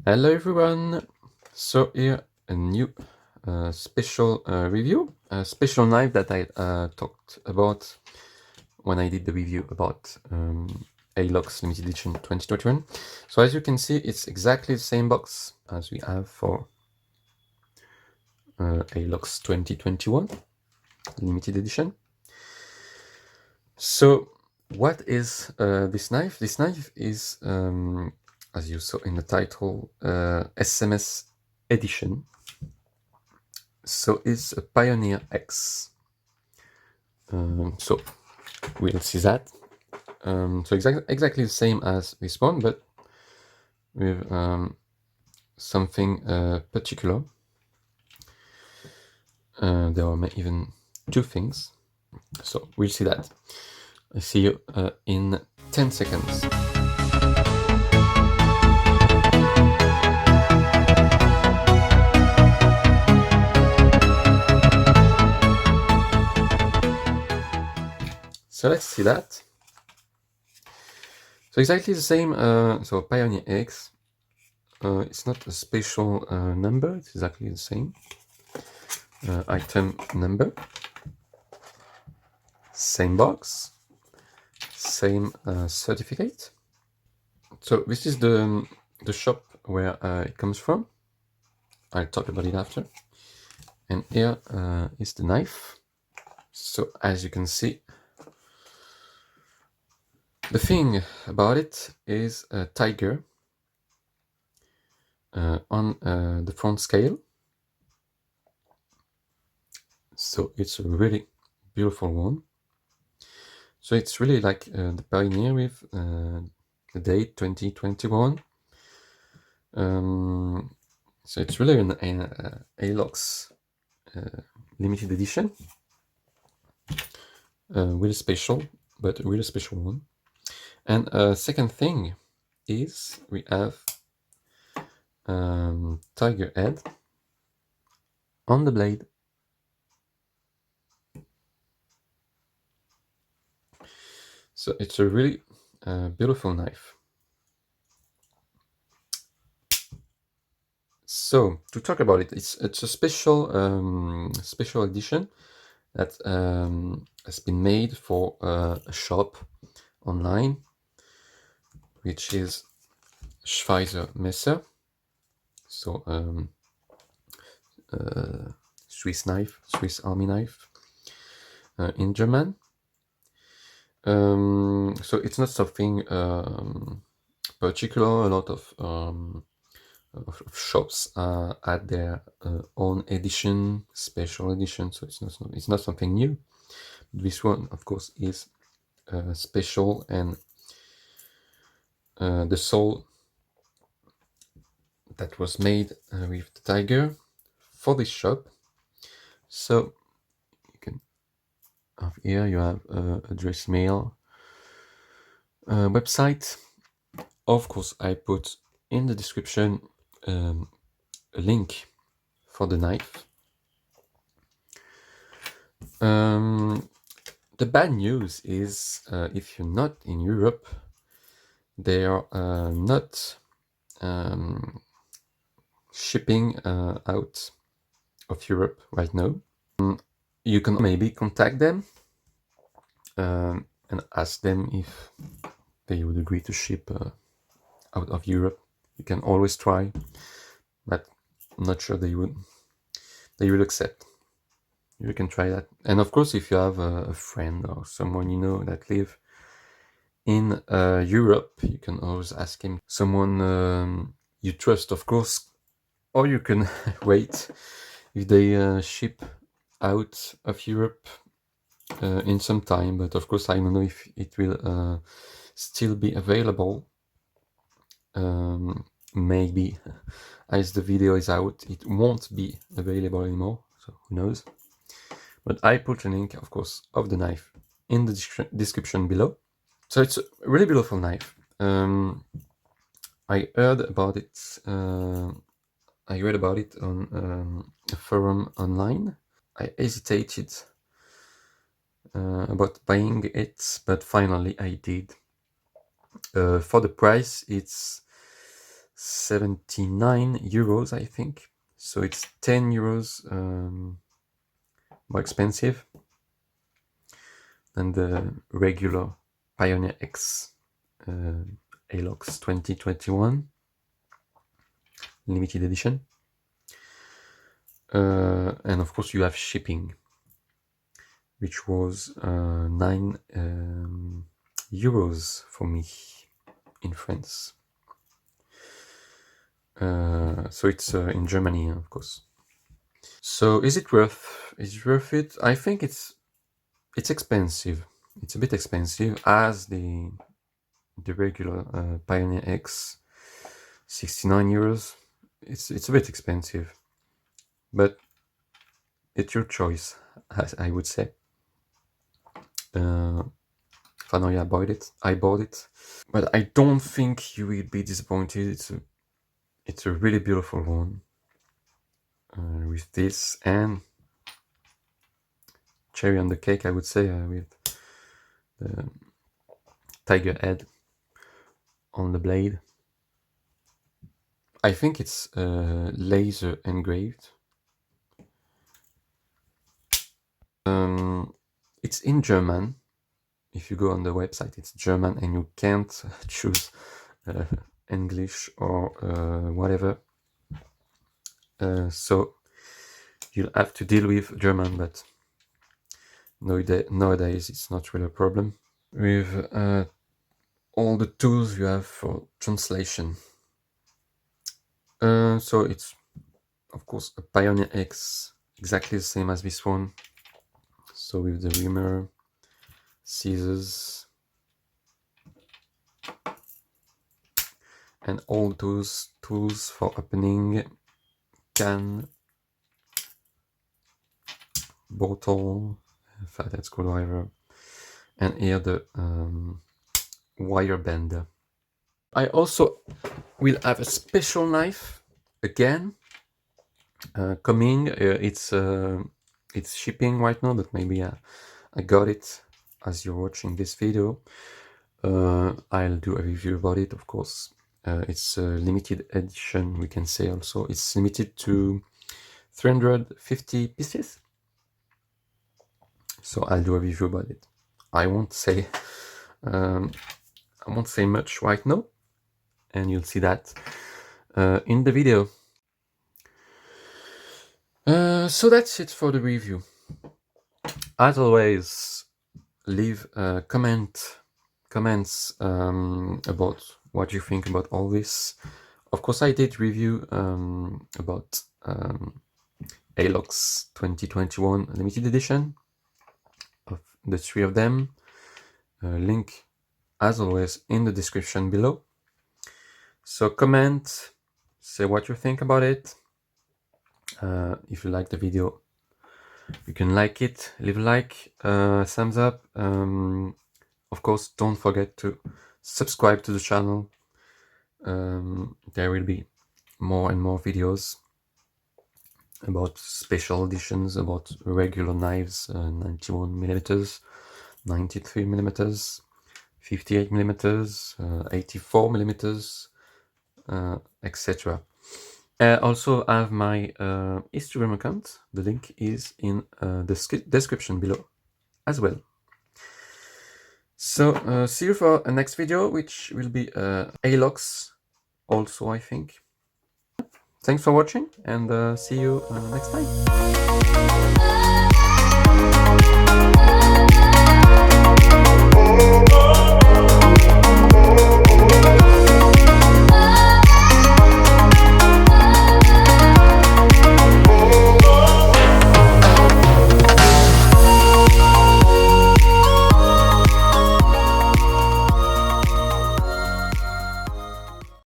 Hello everyone! So here a new special review, a special knife that I talked about when I did the review about Alox limited edition 2021. So as you can see, it's exactly the same box as we have for Alox 2021 limited edition. So what is this knife? This knife is, as you saw in the title, SMS edition. So it's a Pioneer X. So we'll see that. So exactly the same as this one, but with something particular. There are even two things. So we'll see that. I see you in 10 seconds. So let's see that. So exactly the same. So Pioneer X. It's not a special number. It's exactly the same. Item number. Same box. Same certificate. So this is the shop where it comes from. I'll talk about it after. And here is the knife. So as you can see, the thing about it is a tiger on the front scale. So it's a really beautiful one. So it's really like the Pioneer with the date 2021. So it's really an Alox limited edition. Really special, but a really special one. And second thing is we have tiger head on the blade. So it's a really beautiful knife. So to talk about it, it's a special edition that has been made for a shop online, which is SchweizerMesser. So Swiss knife, Swiss army knife in German. So it's not something particular. A lot of shops add their own edition, special edition. So it's not something new. This one, of course, is special, and the sole that was made with the tiger for this shop. So you can have here you have a dress mail website. Of course, I put in the description a link for the knife. The bad news is if you're not in Europe, they are not shipping out of Europe right now. You can maybe contact them and ask them if they would agree to ship out of Europe. You can always try, but I'm not sure they will accept. You can try that. And of course, if you have a friend or someone you know that live in Europe, you can always ask him. Someone you trust, of course, or you can wait if they ship out of Europe in some time. But of course, I don't know if it will still be available. Maybe as the video is out, it won't be available anymore. So who knows? But I put a link, of course, of the knife in the description below. So it's a really beautiful knife. I heard about it. I read about it on a forum online. I hesitated about buying it, but finally I did. For the price, it's 79 euros, I think. So it's 10 euros more expensive than the regular Pioneer X Alox 2021 limited edition. And of course you have shipping, which was 9 euros for me in France. So it's in Germany, of course. So is it worth it? I think it's expensive. It's a bit expensive as the regular Pioneer X, 69 euros. It's a bit expensive, but it's your choice, as I would say. Finally, I bought it, but I don't think you will be disappointed. It's a really beautiful one with this and cherry on the cake, I would say, with the tiger head on the blade. I think it's laser engraved. It's in German. If you go on the website, it's German, and you can't choose English or whatever. So you'll have to deal with German, but nowadays it's not really a problem. With all the tools you have for translation. So it's, of course, a Pioneer X, exactly the same as this one. So with the reamer, scissors, and all those tools for opening can, bottle, flathead screwdriver, and here the wire bender. I also will have a special knife again coming. It's shipping right now, but maybe I got it as you're watching this video. I'll do a review about it, of course. It's a limited edition, we can say. Also, it's limited to 350 pieces, so I'll do a review about it. I won't say much right now, and you'll see that in the video. So that's it for the review. As always, leave comments about what you think about all this. Of course, I did review about Alox 2021 limited edition of the 3 of them. Link, as always, in the description below. So comment, say what you think about it. If you like the video, you can like it, leave a like, thumbs up. Of course, don't forget to subscribe to the channel. There will be more and more videos about special editions, about regular knives, 91mm, 93mm, 58mm, 84mm, etc. Also, I have my Instagram account. The link is in the description below as well. So see you for a next video, which will be Alox also, I think. Thanks for watching, and see you next time.